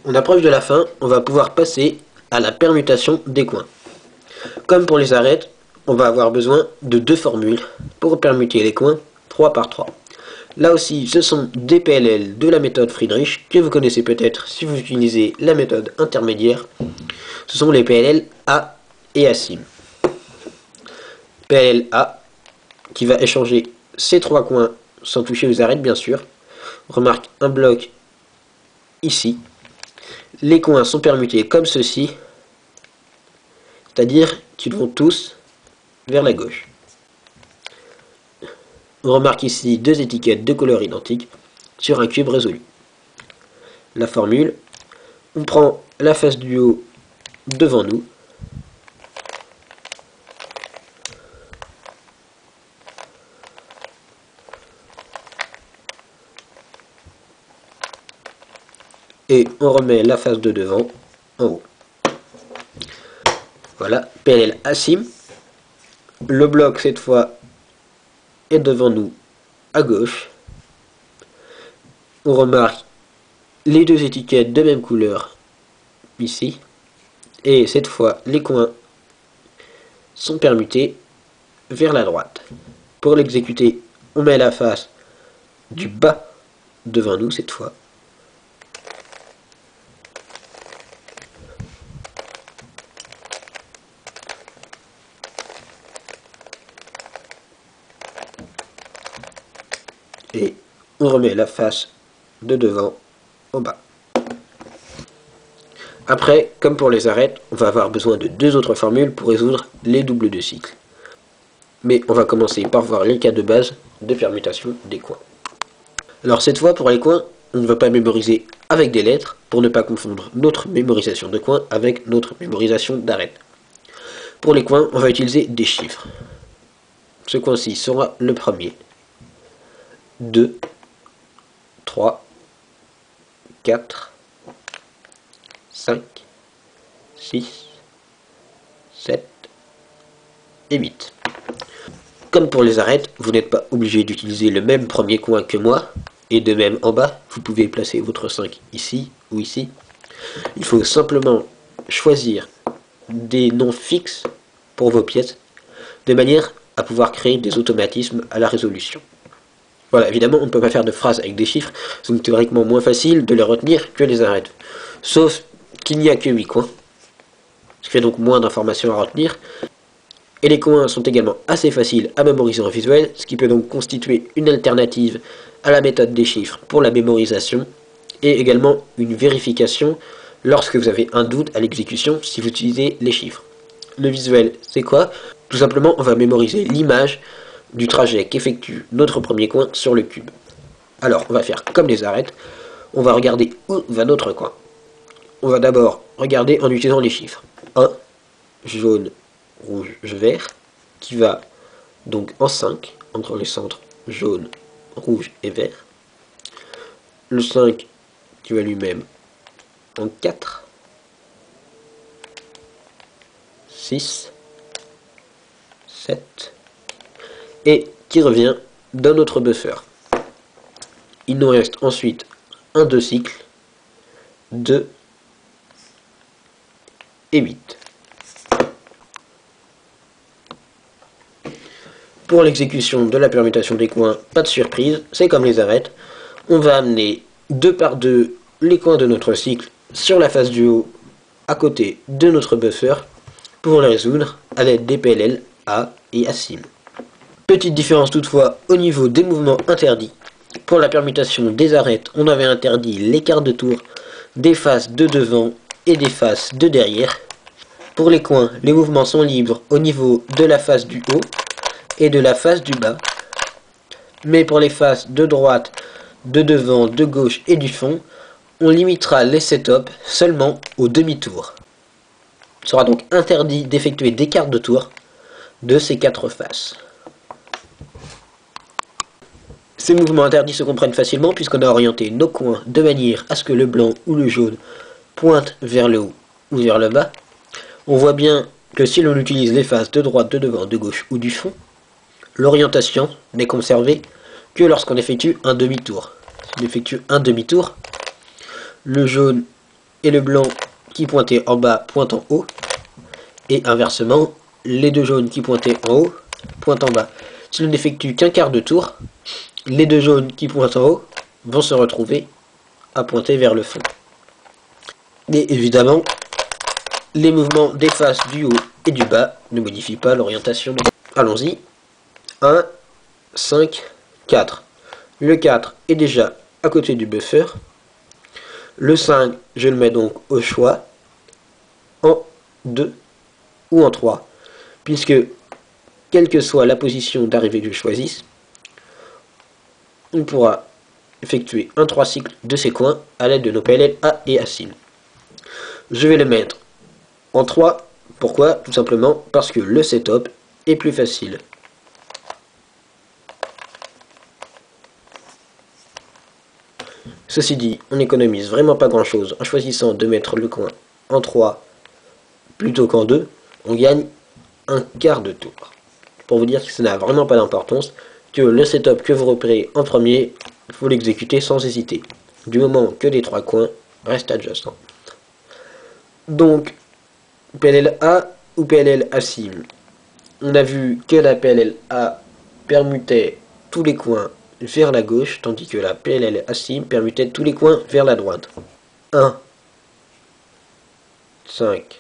On approche de la fin, on va pouvoir passer à la permutation des coins. Comme pour les arêtes, on va avoir besoin de deux formules pour permuter les coins 3 par 3. Là aussi, ce sont des PLL de la méthode Friedrich, que vous connaissez peut-être si vous utilisez la méthode intermédiaire. Ce sont les PLL A et ASIM. PLL A, qui va échanger ces trois coins sans toucher aux arêtes, bien sûr. On remarque un bloc ici. Les coins sont permutés comme ceci, c'est-à-dire qu'ils vont tous vers la gauche. On remarque ici deux étiquettes de couleur identique sur un cube résolu. La formule, on prend la face du haut devant nous. Et on remet la face de devant en haut. Voilà, PLL ASIM. Le bloc, cette fois, est devant nous à gauche. On remarque les deux étiquettes de même couleur ici. Et cette fois, les coins sont permutés vers la droite. Pour l'exécuter, on met la face du bas devant nous cette fois. Et on remet la face de devant au bas. Après, comme pour les arêtes, on va avoir besoin de deux autres formules pour résoudre les doubles de cycle. Mais on va commencer par voir les cas de base de permutation des coins. Alors cette fois, pour les coins, on ne va pas mémoriser avec des lettres pour ne pas confondre notre mémorisation de coins avec notre mémorisation d'arêtes. Pour les coins, on va utiliser des chiffres. Ce coin-ci sera le premier. 2, 3, 4, 5, 6, 7 et 8. Comme pour les arêtes, vous n'êtes pas obligé d'utiliser le même premier coin que moi, et de même en bas, vous pouvez placer votre 5 ici ou ici. Il faut simplement choisir des noms fixes pour vos pièces, de manière à pouvoir créer des automatismes à la résolution. Voilà, évidemment, on ne peut pas faire de phrases avec des chiffres, c'est théoriquement moins facile de les retenir que les arêtes. Sauf qu'il n'y a que 8 coins, ce qui fait donc moins d'informations à retenir. Et les coins sont également assez faciles à mémoriser en visuel, ce qui peut donc constituer une alternative à la méthode des chiffres pour la mémorisation, et également une vérification lorsque vous avez un doute à l'exécution si vous utilisez les chiffres. Le visuel, c'est quoi? Tout simplement, on va mémoriser l'image du trajet qu'effectue notre premier coin sur le cube. Alors, on va faire comme les arêtes, on va regarder où va notre coin. On va d'abord regarder en utilisant les chiffres. 1, jaune, rouge, vert, qui va donc en 5, entre les centres jaune, rouge et vert. Le 5 qui va lui-même en 4, 6, 7, et qui revient dans notre buffer. Il nous reste ensuite un 2 cycles, 2 et 8. Pour l'exécution de la permutation des coins, pas de surprise, c'est comme les arêtes. On va amener 2 par 2 les coins de notre cycle sur la face du haut, à côté de notre buffer, pour les résoudre à l'aide des PLL A et ASIM. Petite différence toutefois au niveau des mouvements interdits. Pour la permutation des arêtes, on avait interdit l'écart de tour des faces de devant et des faces de derrière. Pour les coins, les mouvements sont libres au niveau de la face du haut et de la face du bas. Mais pour les faces de droite, de devant, de gauche et du fond, on limitera les setups seulement au demi-tour. Il sera donc interdit d'effectuer d'écart de tour de ces 4 faces. Ces mouvements interdits se comprennent facilement puisqu'on a orienté nos coins de manière à ce que le blanc ou le jaune pointe vers le haut ou vers le bas. On voit bien que si l'on utilise les faces de droite, de devant, de gauche ou du fond, l'orientation n'est conservée que lorsqu'on effectue un demi-tour. Si on effectue un demi-tour, le jaune et le blanc qui pointait en bas pointe en haut, et inversement, les deux jaunes qui pointaient en haut pointent en bas. Si l'on n'effectue qu'un quart de tour, les deux jaunes qui pointent en haut vont se retrouver à pointer vers le fond. Et évidemment, les mouvements des faces du haut et du bas ne modifient pas l'orientation. Allons-y. 1, 5, 4. Le 4 est déjà à côté du buffer. Le 5, je le mets donc au choix en 2 ou en 3. Puisque, quelle que soit la position d'arrivée que je choisisse, on pourra effectuer un 3 cycles de ces coins à l'aide de nos PLL A et ASIM. Je vais le mettre en 3. Pourquoi? Tout simplement parce que le setup est plus facile. Ceci dit, on n'économise vraiment pas grand chose en choisissant de mettre le coin en 3 plutôt qu'en 2. On gagne un quart de tour. Pour vous dire que ça n'a vraiment pas d'importance, que le setup que vous repérez en premier, il faut l'exécuter sans hésiter, du moment que les 3 coins restent adjacents. Donc, PLL A ou PLL ASIM. On a vu que la PLL A permutait tous les coins vers la gauche, tandis que la PLL ASIM permutait tous les coins vers la droite. 1, 5,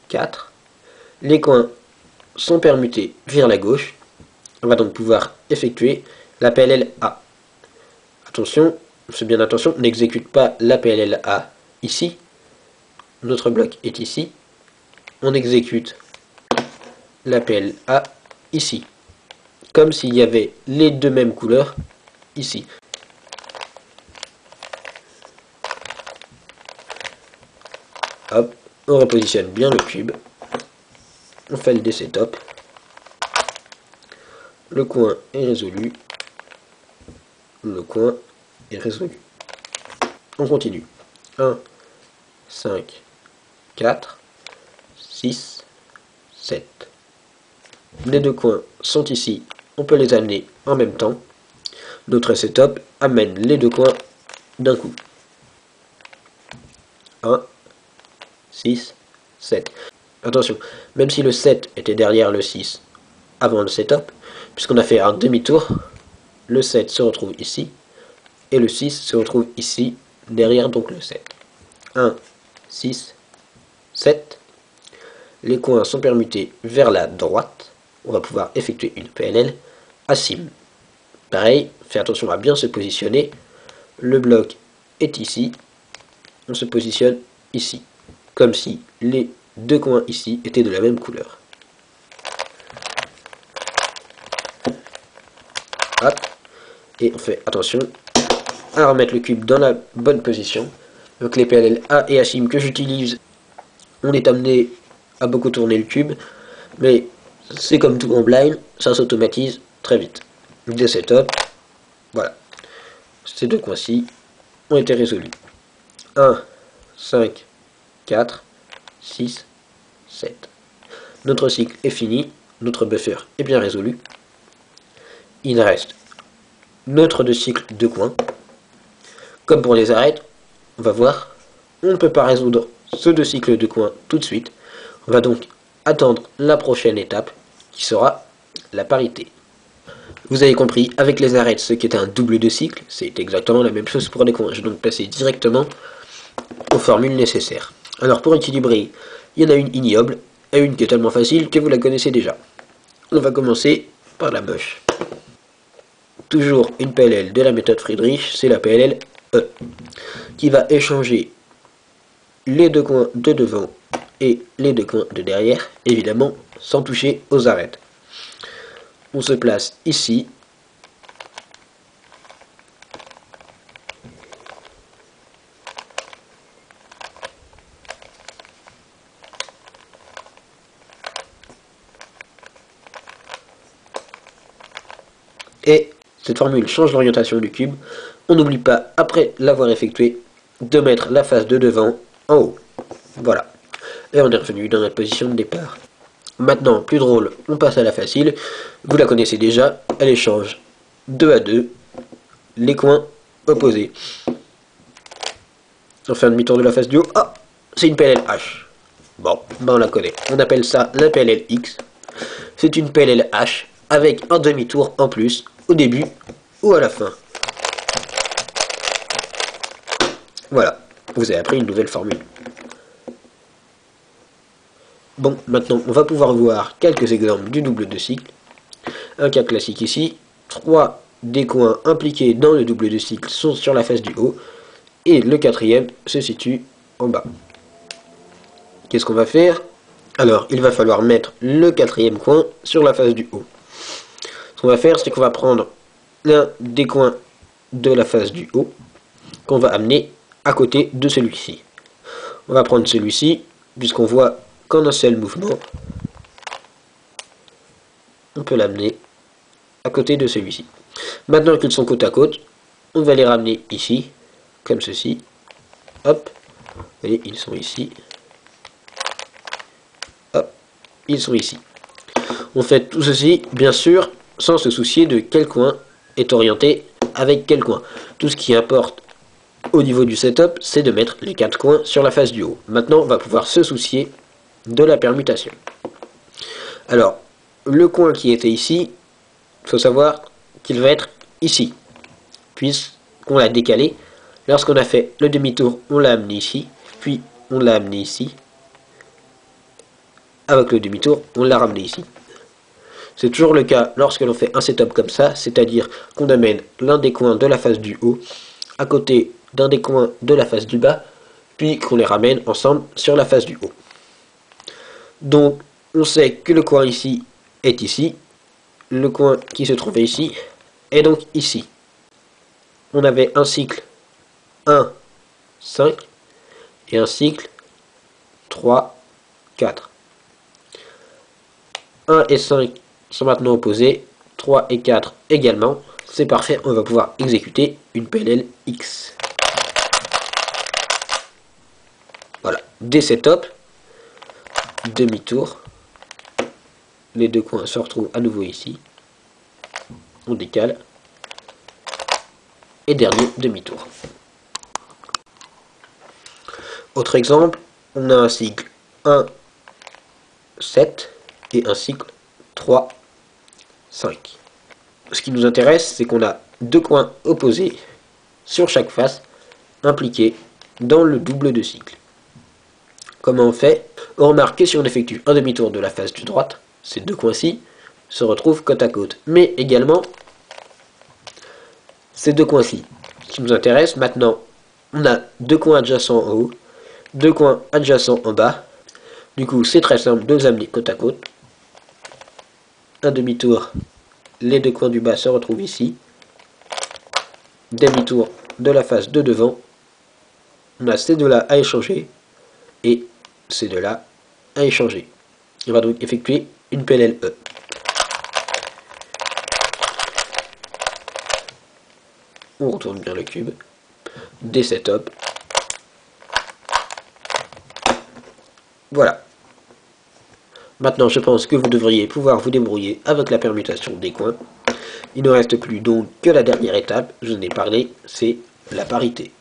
4. Les coins sont permutés vers la gauche. On va donc pouvoir effectuer la PLL A. Attention, c'est bien attention, on n'exécute pas la PLL A ici. Notre bloc est ici. On exécute la PLL A ici. Comme s'il y avait les deux mêmes couleurs ici. Hop, on repositionne bien le cube. On fait le D-setup. Le coin est résolu. Le coin est résolu. On continue. 1, 5, 4, 6, 7. Les deux coins sont ici. On peut les amener en même temps. Notre setup amène les deux coins d'un coup. 1, 6, 7. Attention, même si le 7 était derrière le 6 avant le setup, puisqu'on a fait un demi-tour, le 7 se retrouve ici, et le 6 se retrouve ici, derrière donc le 7. 1, 6, 7. Les coins sont permutés vers la droite. On va pouvoir effectuer une PLL ASIM. Pareil, fais attention à bien se positionner. Le bloc est ici. On se positionne ici. Comme si les deux coins ici étaient de la même couleur. Hop. Et on fait attention à remettre le cube dans la bonne position. Donc les PLL A et ASIM que j'utilise, on est amené à beaucoup tourner le cube. Mais c'est comme tout en blind, ça s'automatise très vite. Des setups, voilà. Ces deux coins-ci ont été résolus. 1, 5, 4, 6, 7. Notre cycle est fini, notre buffer est bien résolu. Il reste notre deux cycles de coins. Comme pour les arêtes, on va voir, on ne peut pas résoudre ce deux cycles de coins tout de suite. On va donc attendre la prochaine étape qui sera la parité. Vous avez compris, avec les arêtes, ce qui est un double de cycle, c'est exactement la même chose pour les coins. Je vais donc passer directement aux formules nécessaires. Alors pour équilibrer, il y en a une ignoble et une qui est tellement facile que vous la connaissez déjà. On va commencer par la moche. Toujours une PLL de la méthode Friedrich, c'est la PLL E, qui va échanger les deux coins de devant et les deux coins de derrière, évidemment sans toucher aux arêtes. On se place ici. Et cette formule change l'orientation du cube. On n'oublie pas, après l'avoir effectué, de mettre la face de devant en haut. Voilà. Et on est revenu dans notre position de départ. Maintenant, plus drôle, on passe à la facile. Vous la connaissez déjà, elle échange 2 à 2 les coins opposés. On fait un demi-tour de la face du haut. Ah, c'est une PLL H. Bon, ben on la connaît. On appelle ça la PLL X. C'est une PLL H avec un demi-tour en plus au début ou à la fin. Voilà, vous avez appris une nouvelle formule. Bon, maintenant on va pouvoir voir quelques exemples du double de cycle. Un cas classique ici, 3 des coins impliqués dans le double de cycle sont sur la face du haut, et le quatrième se situe en bas. Qu'est-ce qu'on va faire? Alors, il va falloir mettre le quatrième coin sur la face du haut. Ce qu'on va faire, c'est qu'on va prendre l'un des coins de la face du haut, qu'on va amener à côté de celui-ci. On va prendre celui-ci, puisqu'on voit qu'en un seul mouvement, on peut l'amener à côté de celui-ci. Maintenant qu'ils sont côte à côte, on va les ramener ici, comme ceci. Hop, vous voyez, ils sont ici. Hop, ils sont ici. On fait tout ceci, bien sûr, sans se soucier de quel coin est orienté avec quel coin. Tout ce qui importe au niveau du setup, c'est de mettre les 4 coins sur la face du haut. Maintenant, on va pouvoir se soucier de la permutation. Alors, le coin qui était ici, il faut savoir qu'il va être ici, puisqu'on l'a décalé. Lorsqu'on a fait le demi-tour, on l'a amené ici, puis on l'a amené ici. Avec le demi-tour, on l'a ramené ici. C'est toujours le cas lorsque l'on fait un setup comme ça, c'est-à-dire qu'on amène l'un des coins de la face du haut à côté d'un des coins de la face du bas, puis qu'on les ramène ensemble sur la face du haut. Donc, on sait que le coin ici est ici, le coin qui se trouvait ici est donc ici. On avait un cycle 1, 5 et un cycle 3, 4. 1 et 5 sont maintenant opposés, 3 et 4 également. C'est parfait, on va pouvoir exécuter une PLL X. Voilà, des setups, demi-tour. Les deux coins se retrouvent à nouveau ici. On décale. Et dernier demi-tour. Autre exemple, on a un cycle 1, 7 et un cycle 3, 5. Ce qui nous intéresse, c'est qu'on a deux coins opposés sur chaque face impliqués dans le double de cycle. Comment on fait? On remarque que si on effectue un demi-tour de la face du droite, ces deux coins-ci se retrouvent côte à côte. Mais également, ces deux coins-ci. Ce qui nous intéresse, maintenant, on a deux coins adjacents en haut, deux coins adjacents en bas. Du coup, c'est très simple de les amener côte à côte. Un demi-tour, les deux coins du bas se retrouvent ici. Demi-tour de la face de devant. On a ces deux-là à échanger et ces deux-là à échanger. On va donc effectuer une PLLE. On retourne bien le cube. Des setups. Voilà. Maintenant, je pense que vous devriez pouvoir vous débrouiller avec la permutation des coins. Il ne reste plus donc que la dernière étape, je vous en ai parlé, c'est la parité.